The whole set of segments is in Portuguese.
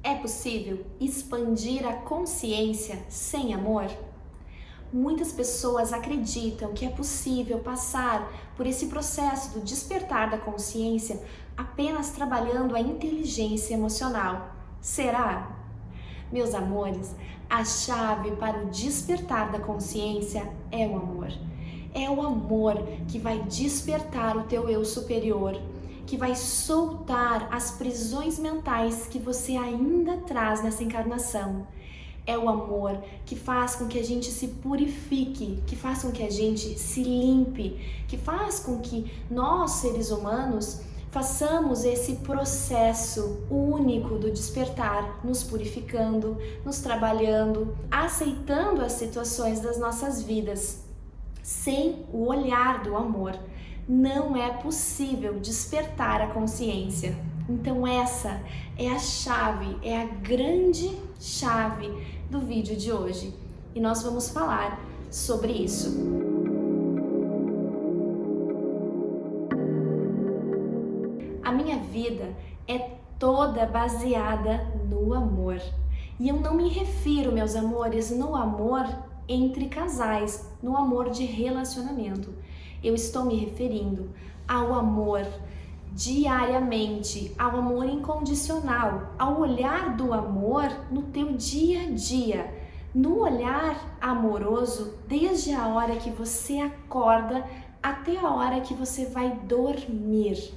É possível expandir a consciência sem amor? Muitas pessoas acreditam que é possível passar por esse processo do despertar da consciência apenas trabalhando a inteligência emocional. Será? Meus amores, a chave para o despertar da consciência é o amor. É o amor que vai despertar o teu eu superior, que vai soltar as prisões mentais que você ainda traz nessa encarnação. É o amor que faz com que a gente se purifique, que faz com que a gente se limpe, que faz com que nós, seres humanos, façamos esse processo único do despertar, nos purificando, nos trabalhando, aceitando as situações das nossas vidas. Sem o olhar do amor, não é possível despertar a consciência. Então essa é a chave, é a grande chave do vídeo de hoje. E nós vamos falar sobre isso. A minha vida é toda baseada no amor. E eu não me refiro, meus amores, no amor entre casais, no amor de relacionamento. Eu estou me referindo ao amor diariamente, ao amor incondicional, ao olhar do amor no teu dia a dia, no olhar amoroso desde a hora que você acorda até a hora que você vai dormir.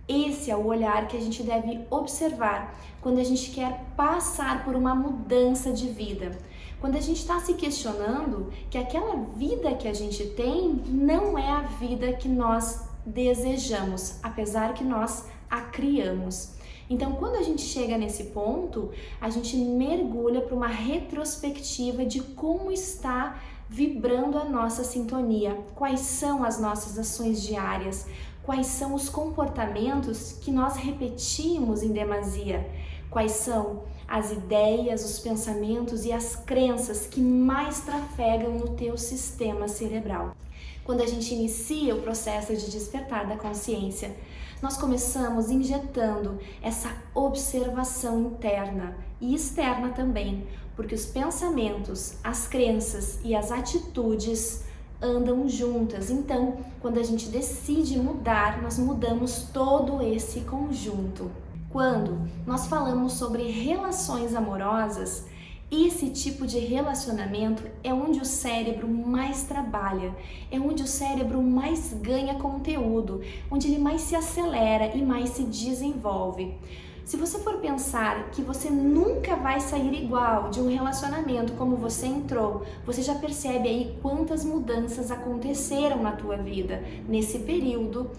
Esse é o olhar que a gente deve observar quando a gente quer passar por uma mudança de vida. Quando a gente está se questionando que aquela vida que a gente tem não é a vida que nós desejamos, apesar que nós a criamos. Então, quando a gente chega nesse ponto, a gente mergulha para uma retrospectiva de como está vibrando a nossa sintonia, quais são as nossas ações diárias, quais são os comportamentos que nós repetimos em demasia, quais são as ideias, os pensamentos e as crenças que mais trafegam no teu sistema cerebral. Quando a gente inicia o processo de despertar da consciência, nós começamos injetando essa observação interna e externa também, porque os pensamentos, as crenças e as atitudes andam juntas. Então, quando a gente decide mudar, nós mudamos todo esse conjunto. Quando nós falamos sobre relações amorosas, esse tipo de relacionamento é onde o cérebro mais trabalha, é onde o cérebro mais ganha conteúdo, onde ele mais se acelera e mais se desenvolve. Se você for pensar que você nunca vai sair igual de um relacionamento como você entrou, você já percebe aí quantas mudanças aconteceram na tua vida nesse período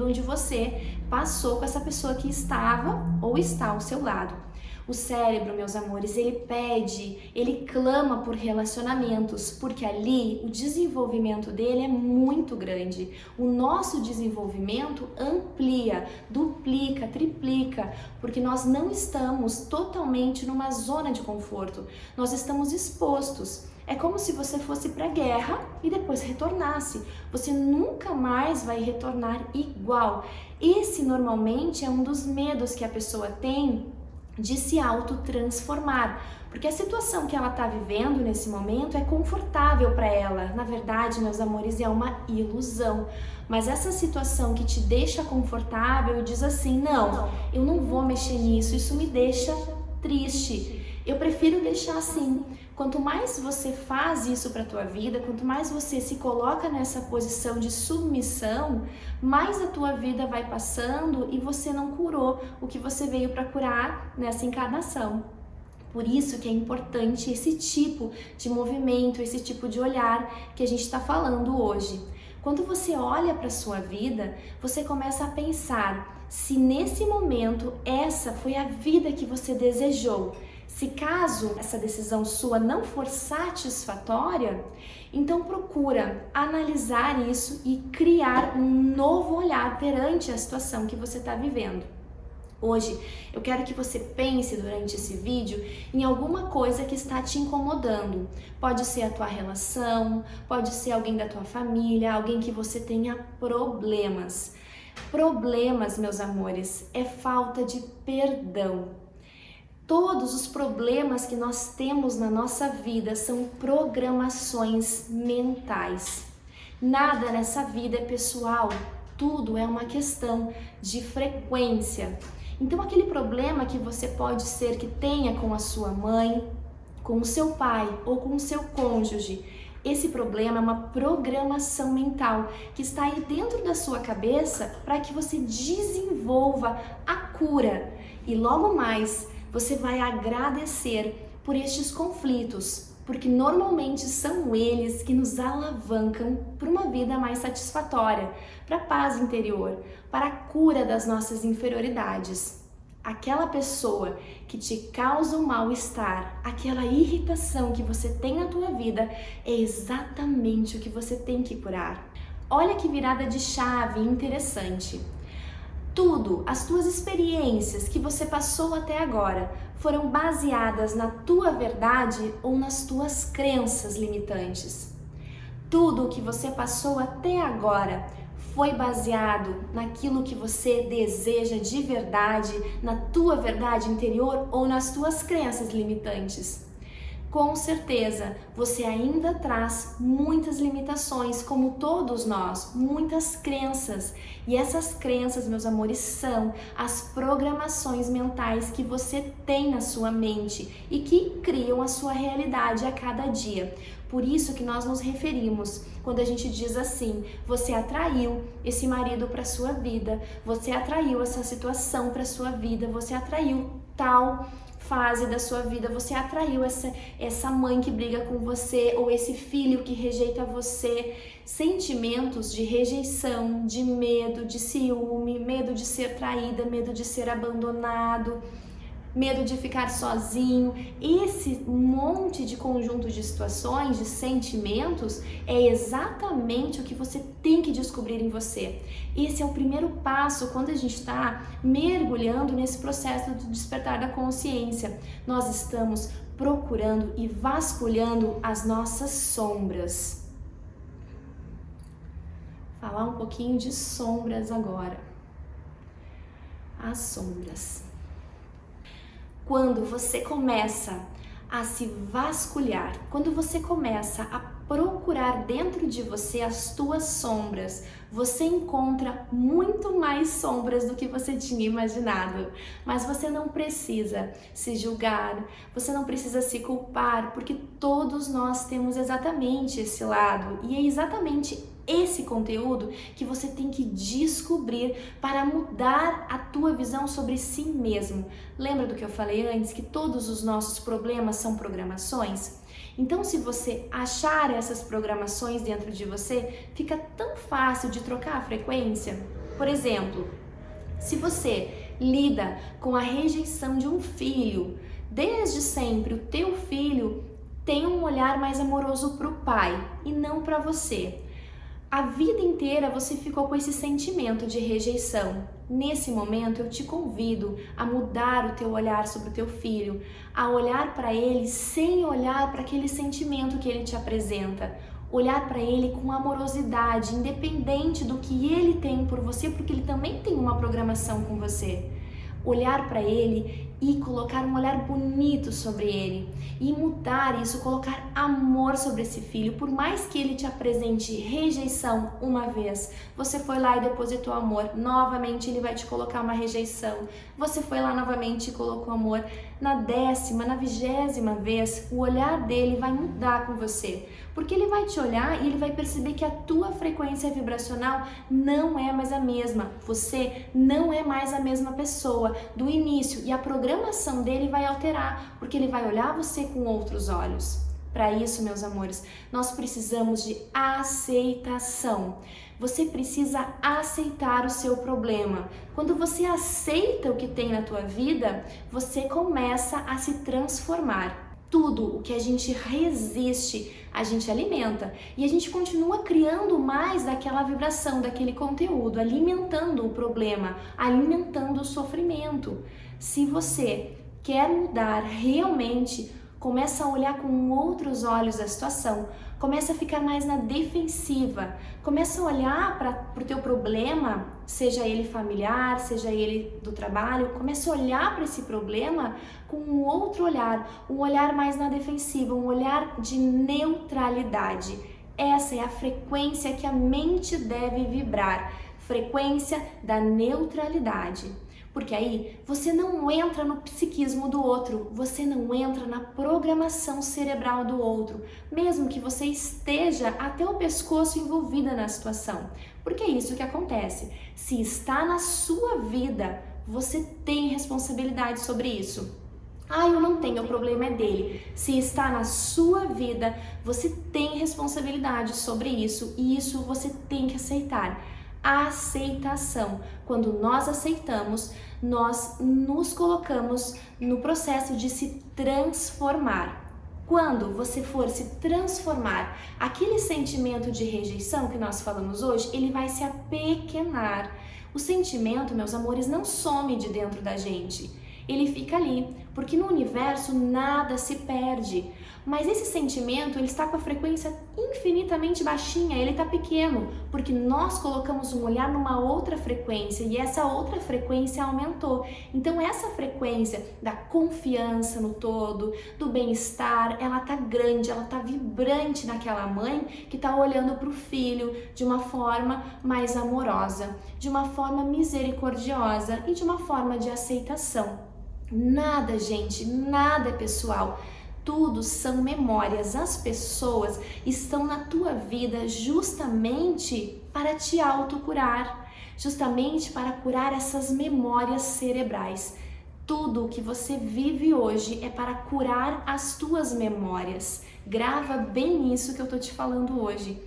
onde você passou com essa pessoa que estava ou está ao seu lado. O cérebro, meus amores, ele pede, ele clama por relacionamentos, porque ali o desenvolvimento dele é muito grande. O nosso desenvolvimento amplia, duplica, triplica, porque nós não estamos totalmente numa zona de conforto, nós estamos expostos. É como se você fosse para a guerra e depois retornasse. Você nunca mais vai retornar igual. Esse normalmente é um dos medos que a pessoa tem de se autotransformar, porque a situação que ela está vivendo nesse momento é confortável para ela. Na verdade, meus amores, é uma ilusão. Mas essa situação que te deixa confortável e diz assim, não, eu não vou mexer nisso, isso me deixa triste. Eu prefiro deixar assim. Quanto mais você faz isso para a tua vida, quanto mais você se coloca nessa posição de submissão, mais a tua vida vai passando e você não curou o que você veio para curar nessa encarnação. Por isso que é importante esse tipo de movimento, esse tipo de olhar que a gente está falando hoje. Quando você olha para a sua vida, você começa a pensar se nesse momento essa foi a vida que você desejou. Se caso essa decisão sua não for satisfatória, então procura analisar isso e criar um novo olhar perante a situação que você está vivendo. Hoje eu quero que você pense durante esse vídeo em alguma coisa que está te incomodando. Pode ser a tua relação, pode ser alguém da tua família, alguém que você tenha problemas. Problemas, meus amores, é falta de perdão. Todos os problemas que nós temos na nossa vida são programações mentais. Nada nessa vida é pessoal, tudo é uma questão de frequência. Então aquele problema que você pode ser que tenha com a sua mãe, com o seu pai ou com o seu cônjuge, esse problema é uma programação mental que está aí dentro da sua cabeça para que você desenvolva a cura. E logo mais você vai agradecer por estes conflitos, porque normalmente são eles que nos alavancam para uma vida mais satisfatória, para a paz interior, para a cura das nossas inferioridades. Aquela pessoa que te causa um mal-estar, aquela irritação que você tem na tua vida, é exatamente o que você tem que curar. Olha que virada de chave interessante. Tudo, as tuas experiências que você passou até agora, foram baseadas na tua verdade ou nas tuas crenças limitantes? Tudo o que você passou até agora foi baseado naquilo que você deseja de verdade, na tua verdade interior ou nas tuas crenças limitantes? Com certeza, você ainda traz muitas limitações, como todos nós, muitas crenças. E essas crenças, meus amores, são as programações mentais que você tem na sua mente e que criam a sua realidade a cada dia. Por isso que nós nos referimos quando a gente diz assim: você atraiu esse marido para sua vida, você atraiu essa situação para sua vida, você atraiu tal fase da sua vida, você atraiu essa mãe que briga com você ou esse filho que rejeita você. Sentimentos de rejeição, de medo, de ciúme, medo de ser traída, medo de ser abandonado, medo de ficar sozinho. Esse monte de conjunto de situações, de sentimentos, é exatamente o que você tem que descobrir em você. Esse é o primeiro passo quando a gente está mergulhando nesse processo do despertar da consciência. Nós estamos procurando e vasculhando as nossas sombras. Falar um pouquinho de sombras agora. As sombras. Quando você começa a se vasculhar, quando você começa a procurar dentro de você as tuas sombras, você encontra muito mais sombras do que você tinha imaginado. Mas você não precisa se julgar, você não precisa se culpar, porque todos nós temos exatamente esse lado, e é exatamente esse conteúdo que você tem que descobrir para mudar a tua visão sobre si mesmo. Lembra do que eu falei antes, que todos os nossos problemas são programações? Então, se você achar essas programações dentro de você, fica tão fácil de trocar a frequência. Por exemplo, se você lida com a rejeição de um filho, desde sempre o teu filho tem um olhar mais amoroso para o pai e não para você. A vida inteira você ficou com esse sentimento de rejeição. Nesse momento eu te convido a mudar o teu olhar sobre o teu filho, a olhar para ele sem olhar para aquele sentimento que ele te apresenta. Olhar para ele com amorosidade, independente do que ele tem por você, porque ele também tem uma programação com você. Olhar para ele e colocar um olhar bonito sobre ele e mudar isso, colocar amor sobre esse filho. Por mais que ele te apresente rejeição uma vez, você foi lá e depositou amor, novamente ele vai te colocar uma rejeição, você foi lá novamente e colocou amor. Na 10ª, na 20ª vez, o olhar dele vai mudar com você, porque ele vai te olhar e ele vai perceber que a tua frequência vibracional não é mais a mesma, você não é mais a mesma pessoa do início, e a programação dele vai alterar, porque ele vai olhar você com outros olhos. Para isso, meus amores, nós precisamos de aceitação. Você precisa aceitar o seu problema. Quando você aceita o que tem na tua vida, você começa a se transformar. Tudo o que a gente resiste, a gente alimenta. E a gente continua criando mais daquela vibração, daquele conteúdo, alimentando o problema, alimentando o sofrimento. Se você quer mudar realmente, começa a olhar com outros olhos a situação, começa a ficar mais na defensiva, começa a olhar para o teu problema, seja ele familiar, seja ele do trabalho, começa a olhar para esse problema com um outro olhar, um olhar mais na defensiva, um olhar de neutralidade. Essa é a frequência que a mente deve vibrar, frequência da neutralidade. Porque aí você não entra no psiquismo do outro, você não entra na programação cerebral do outro, mesmo que você esteja até o pescoço envolvida na situação. Porque é isso que acontece. Se está na sua vida, você tem responsabilidade sobre isso. Eu não tenho, o problema é dele. Se está na sua vida, você tem responsabilidade sobre isso e isso você tem que aceitar. A aceitação. Quando nós aceitamos, nós nos colocamos no processo de se transformar. Quando você for se transformar, aquele sentimento de rejeição que nós falamos hoje, ele vai se apequenar. O sentimento, meus amores, não some de dentro da gente. Ele fica ali, porque no universo nada se perde. Mas esse sentimento, ele está com a frequência infinitamente baixinha, ele está pequeno, porque nós colocamos um olhar numa outra frequência e essa outra frequência aumentou. Então essa frequência da confiança no todo, do bem-estar, ela está grande, ela está vibrante naquela mãe que está olhando para o filho de uma forma mais amorosa, de uma forma misericordiosa e de uma forma de aceitação. Nada, gente, nada é pessoal. Tudo são memórias. As pessoas estão na tua vida justamente para te autocurar, justamente para curar essas memórias cerebrais. Tudo o que você vive hoje é para curar as tuas memórias. Grava bem isso que eu tô te falando hoje.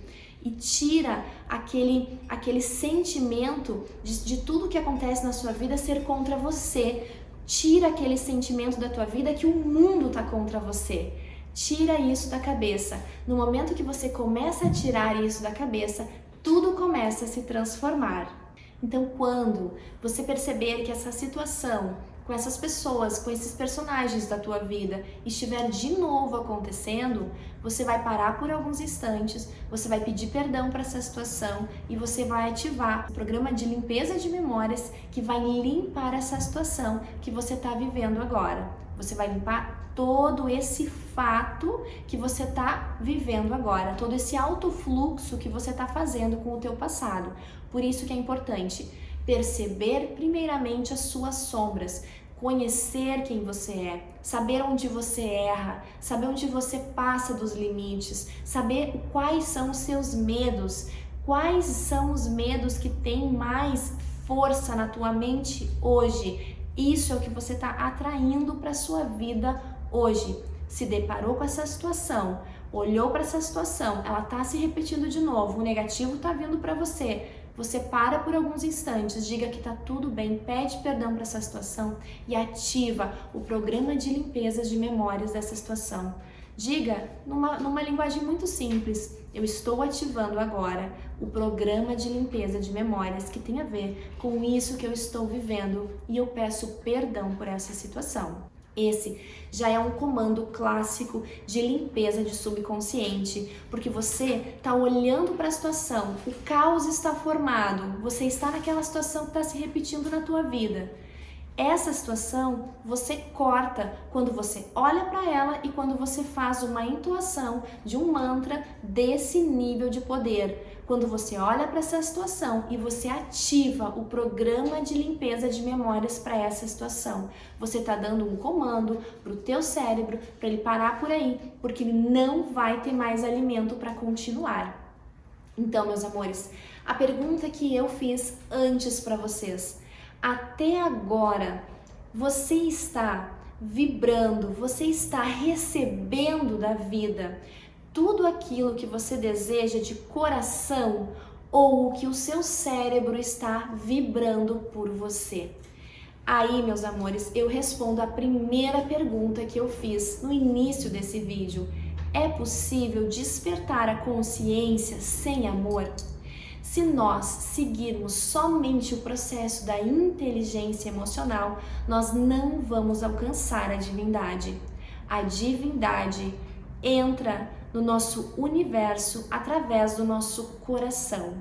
E tira aquele sentimento de tudo que acontece na sua vida ser contra você. Tira aquele sentimento da tua vida que o mundo tá contra você. Tira isso da cabeça. No momento que você começa a tirar isso da cabeça, tudo começa a se transformar. Então, quando você perceber que essa situação, com essas pessoas, com esses personagens da tua vida, estiver de novo acontecendo, você vai parar por alguns instantes, você vai pedir perdão para essa situação e você vai ativar o programa de limpeza de memórias que vai limpar essa situação que você está vivendo agora. Você vai limpar todo esse fato que você está vivendo agora, todo esse alto fluxo que você está fazendo com o teu passado. Por isso que é importante perceber primeiramente as suas sombras, conhecer quem você é, saber onde você erra, saber onde você passa dos limites, saber quais são os seus medos, quais são os medos que têm mais força na tua mente hoje. Isso é o que você está atraindo para a sua vida hoje. Se deparou com essa situação, olhou para essa situação, ela está se repetindo de novo, o negativo está vindo para você. Você para por alguns instantes, diga que tá tudo bem, pede perdão para essa situação e ativa o programa de limpeza de memórias dessa situação. Diga numa linguagem muito simples, eu estou ativando agora o programa de limpeza de memórias que tem a ver com isso que eu estou vivendo e eu peço perdão por essa situação. Esse já é um comando clássico de limpeza de subconsciente, porque você está olhando para a situação, o caos está formado, você está naquela situação que está se repetindo na tua vida. Essa situação você corta quando você olha para ela e quando você faz uma entoação de um mantra desse nível de poder. Quando você olha para essa situação e você ativa o programa de limpeza de memórias para essa situação, você está dando um comando para o teu cérebro para ele parar por aí, porque ele não vai ter mais alimento para continuar. Então, meus amores, a pergunta que eu fiz antes para vocês: até agora, você está vibrando, você está recebendo da vida tudo aquilo que você deseja de coração ou o que o seu cérebro está vibrando por você? Aí, meus amores, eu respondo a primeira pergunta que eu fiz no início desse vídeo. É possível despertar a consciência sem amor? Se nós seguirmos somente o processo da inteligência emocional, nós não vamos alcançar a divindade. A divindade entra no nosso universo através do nosso coração.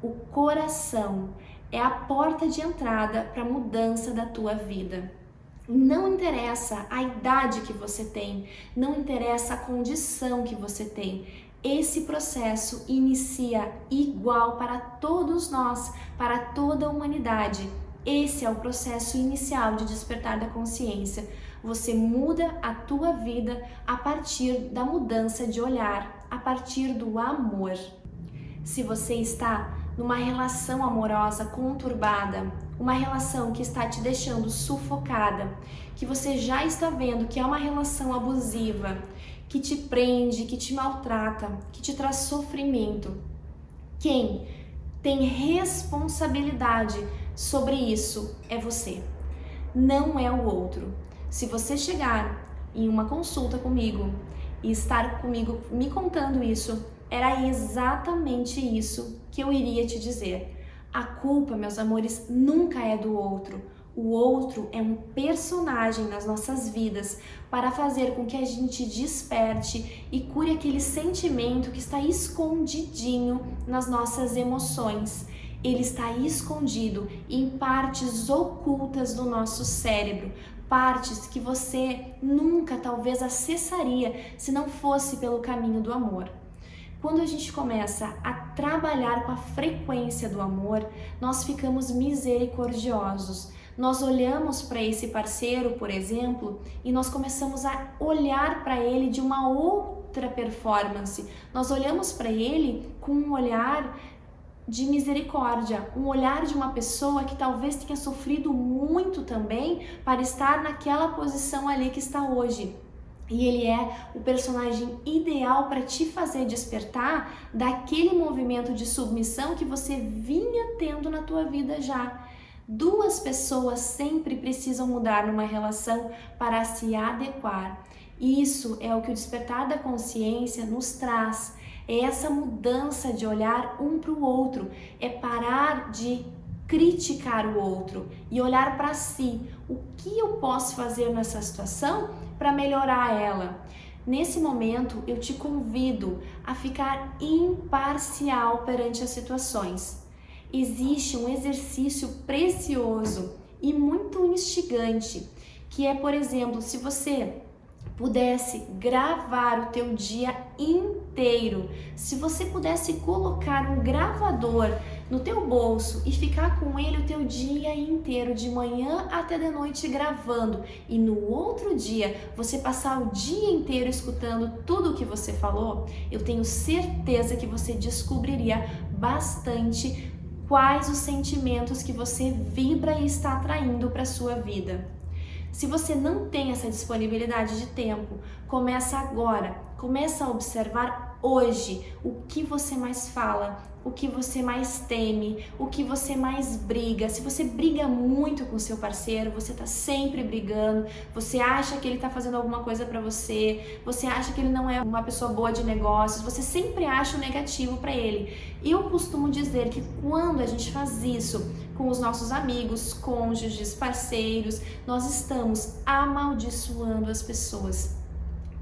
O coração é a porta de entrada para a mudança da tua vida. Não interessa a idade que você tem, não interessa a condição que você tem. Esse processo inicia igual para todos nós, para toda a humanidade. Esse é o processo inicial de despertar da consciência. Você muda a tua vida a partir da mudança de olhar, a partir do amor. Se você está numa relação amorosa conturbada, uma relação que está te deixando sufocada, que você já está vendo que é uma relação abusiva, que te prende, que te maltrata, que te traz sofrimento, quem tem responsabilidade sobre isso é você, não é o outro. Se você chegar em uma consulta comigo e estar comigo me contando isso, era exatamente isso que eu iria te dizer. A culpa, meus amores, nunca é do outro. O outro é um personagem nas nossas vidas para fazer com que a gente desperte e cure aquele sentimento que está escondidinho nas nossas emoções. Ele está escondido em partes ocultas do nosso cérebro, partes que você nunca talvez acessaria se não fosse pelo caminho do amor. Quando a gente começa a trabalhar com a frequência do amor, nós ficamos misericordiosos. Nós olhamos para esse parceiro, por exemplo, e nós começamos a olhar para ele de uma outra performance. Nós olhamos para ele com um olhar de misericórdia, um olhar de uma pessoa que talvez tenha sofrido muito também para estar naquela posição ali que está hoje. E ele é o personagem ideal para te fazer despertar daquele movimento de submissão que você vinha tendo na tua vida já. Duas pessoas sempre precisam mudar numa relação para se adequar. Isso é o que o despertar da consciência nos traz. É essa mudança de olhar um para o outro, é parar de criticar o outro e olhar para si. O que eu posso fazer nessa situação para melhorar ela? Nesse momento, eu te convido a ficar imparcial perante as situações. Existe um exercício precioso e muito instigante, que é, por exemplo, se você pudesse gravar o teu dia inteiro, se você pudesse colocar um gravador no teu bolso e ficar com ele o teu dia inteiro, de manhã até de noite gravando, e no outro dia você passar o dia inteiro escutando tudo o que você falou, eu tenho certeza que você descobriria bastante quais os sentimentos que você vibra e está atraindo para a sua vida. Se você não tem essa disponibilidade de tempo, começa agora, começa a observar hoje o que você mais fala, o que você mais teme, o que você mais briga. Se você briga muito com seu parceiro, você tá sempre brigando, você acha que ele tá fazendo alguma coisa pra você, você acha que ele não é uma pessoa boa de negócios, você sempre acha o negativo pra ele. Eu costumo dizer que quando a gente faz isso com os nossos amigos, cônjuges, parceiros, nós estamos amaldiçoando as pessoas.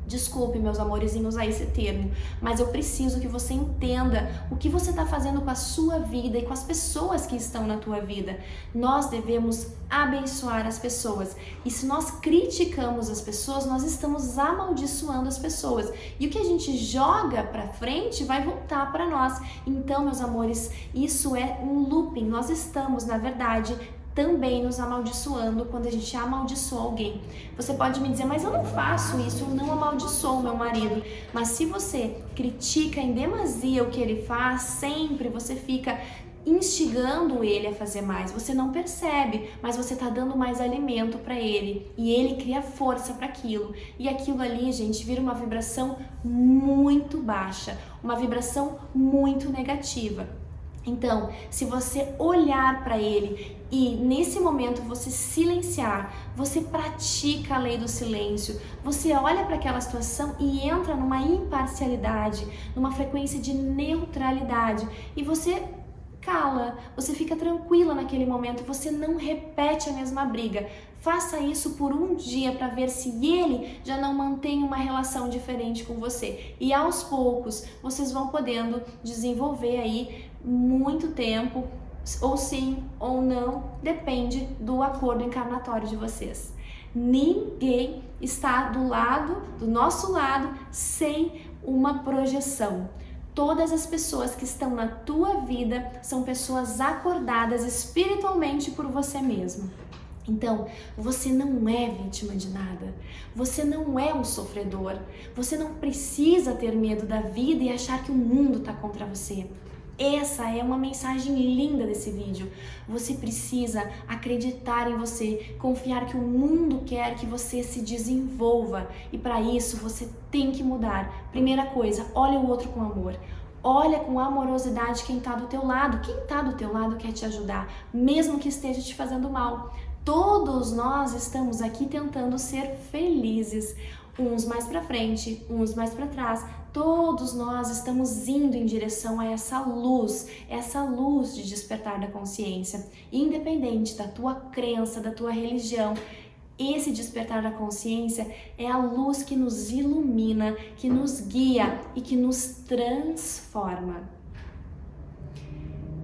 Desculpe, meus amores, em usar esse termo, mas eu preciso que você entenda o que você está fazendo com a sua vida e com as pessoas que estão na tua vida. Nós devemos abençoar as pessoas, e se nós criticamos as pessoas, nós estamos amaldiçoando as pessoas, e o que a gente joga para frente vai voltar para nós. Então, meus amores, isso é um looping. Nós estamos, na verdade, também nos amaldiçoando quando a gente amaldiçoa alguém. Você pode me dizer, mas eu não faço isso, eu não amaldiçoo meu marido. Mas se você critica em demasia o que ele faz, sempre você fica instigando ele a fazer mais. Você não percebe, mas você tá dando mais alimento para ele e ele cria força para aquilo. E aquilo ali, gente, vira uma vibração muito baixa, uma vibração muito negativa. Então, se você olhar para ele e nesse momento você silenciar, você pratica a lei do silêncio, você olha para aquela situação e entra numa imparcialidade, numa frequência de neutralidade, e você cala, você fica tranquila naquele momento, você não repete a mesma briga. Faça isso por um dia para ver se ele já não mantém uma relação diferente com você. E aos poucos vocês vão podendo desenvolver aí muito tempo, ou sim ou não, depende do acordo encarnatório de vocês. Ninguém está do nosso lado sem uma projeção. Todas as pessoas que estão na tua vida são pessoas acordadas espiritualmente por você mesmo. Então, você não é vítima de nada, você não é um sofredor, você não precisa ter medo da vida e achar que o mundo está contra você. Essa é uma mensagem linda desse vídeo. Você precisa acreditar em você, confiar que o mundo quer que você se desenvolva e para isso você tem que mudar. Primeira coisa, olha o outro com amor. Olha com amorosidade quem está do teu lado. Quem está do teu lado quer te ajudar, mesmo que esteja te fazendo mal. Todos nós estamos aqui tentando ser felizes, uns mais para frente, uns mais para trás. Todos nós estamos indo em direção a essa luz de despertar da consciência. Independente da tua crença, da tua religião, esse despertar da consciência é a luz que nos ilumina, que nos guia e que nos transforma.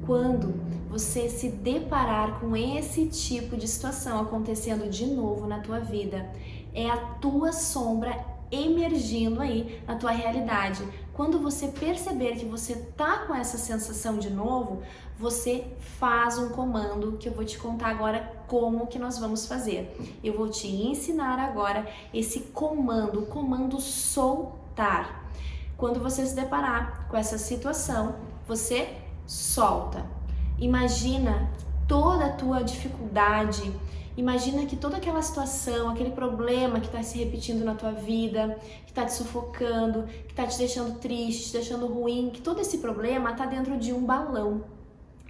Quando você se deparar com esse tipo de situação acontecendo de novo na tua vida, é a tua sombra emergindo aí na tua realidade. Quando você perceber que você tá com essa sensação de novo, você faz um comando que eu vou te contar agora como que nós vamos fazer. Eu vou te ensinar agora esse comando, o comando soltar. Quando você se deparar com essa situação, você solta. Imagina toda a tua dificuldade, imagina que toda aquela situação, aquele problema que está se repetindo na tua vida, que está te sufocando, que está te deixando triste, te deixando ruim, que todo esse problema está dentro de um balão.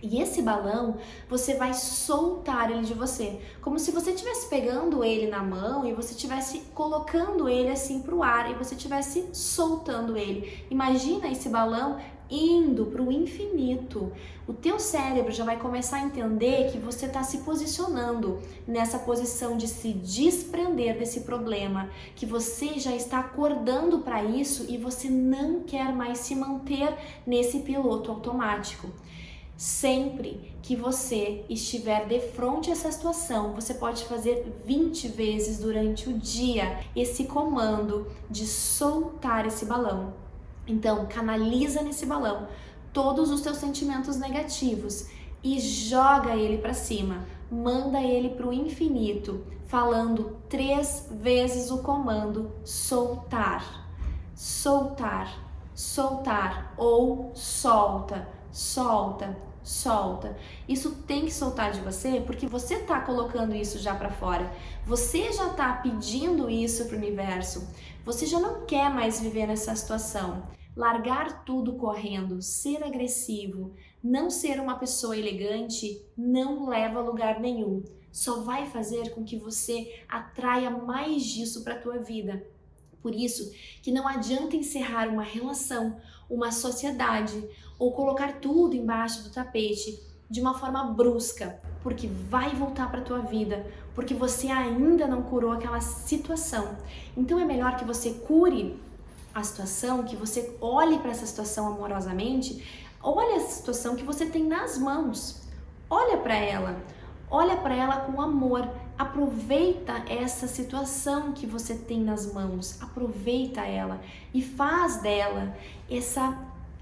E esse balão, você vai soltar ele de você, como se você estivesse pegando ele na mão e você estivesse colocando ele assim para o ar e você estivesse soltando ele. Imagina esse balão indo para o infinito. O teu cérebro já vai começar a entender que você está se posicionando nessa posição de se desprender desse problema, que você já está acordando para isso e você não quer mais se manter nesse piloto automático. Sempre que você estiver de frente a essa situação, você pode fazer 20 vezes durante o dia esse comando de soltar esse balão. Então, canaliza nesse balão todos os teus sentimentos negativos e joga ele para cima. Manda ele para o infinito, falando 3 vezes o comando soltar. Soltar, soltar ou solta, solta. Solta. Isso tem que soltar de você porque você tá colocando isso já para fora. Você já tá pedindo isso pro universo. Você já não quer mais viver nessa situação. Largar tudo correndo, ser agressivo, não ser uma pessoa elegante não leva a lugar nenhum. Só vai fazer com que você atraia mais disso para tua vida. Por isso que não adianta encerrar uma relação, uma sociedade ou colocar tudo embaixo do tapete de uma forma brusca, porque vai voltar para tua vida, porque você ainda não curou aquela situação. Então é melhor que você cure a situação, que você olhe para essa situação amorosamente, olha a situação que você tem nas mãos, olha para ela com amor. Aproveita essa situação que você tem nas mãos, aproveita ela e faz dela essa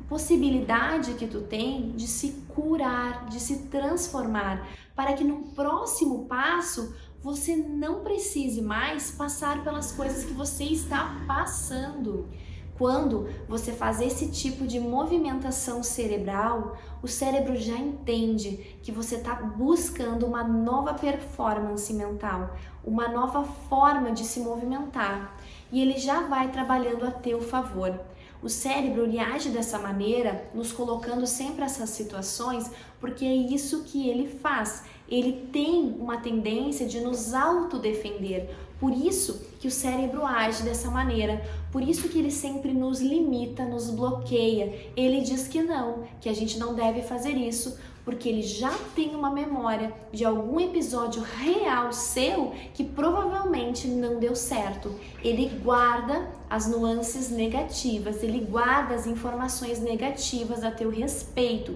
possibilidade que tu tem de se curar, de se transformar, para que no próximo passo você não precise mais passar pelas coisas que você está passando. Quando você faz esse tipo de movimentação cerebral, o cérebro já entende que você está buscando uma nova performance mental, uma nova forma de se movimentar, e ele já vai trabalhando a teu favor. O cérebro ele age dessa maneira, nos colocando sempre essas situações, porque é isso que ele faz. Ele tem uma tendência de nos autodefender. Por isso que o cérebro age dessa maneira, por isso que ele sempre nos limita, nos bloqueia. Ele diz que não, que a gente não deve fazer isso, porque ele já tem uma memória de algum episódio real seu que provavelmente não deu certo. Ele guarda as nuances negativas, ele guarda as informações negativas a teu respeito.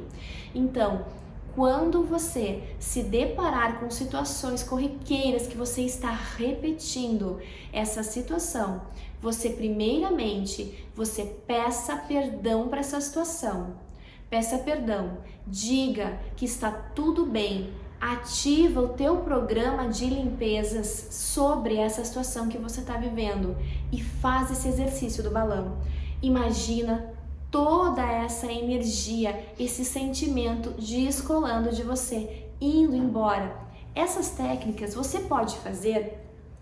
Então, quando você se deparar com situações corriqueiras que você está repetindo essa situação, você primeiramente, você peça perdão para essa situação. Peça perdão, diga que está tudo bem, ativa o teu programa de limpezas sobre essa situação que você está vivendo e faz esse exercício do balão. Imagina toda essa energia, esse sentimento descolando de você, indo embora. Essas técnicas você pode fazer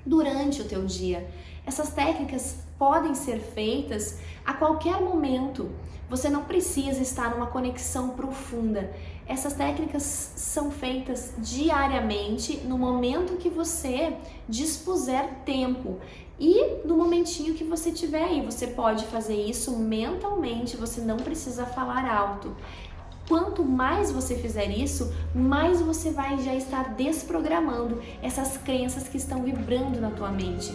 durante o teu dia. Essas técnicas podem ser feitas a qualquer momento. Você não precisa estar numa conexão profunda. Essas técnicas são feitas diariamente, no momento que você dispuser tempo. E no momentinho que você tiver aí, você pode fazer isso mentalmente, você não precisa falar alto. Quanto mais você fizer isso, mais você vai já estar desprogramando essas crenças que estão vibrando na tua mente.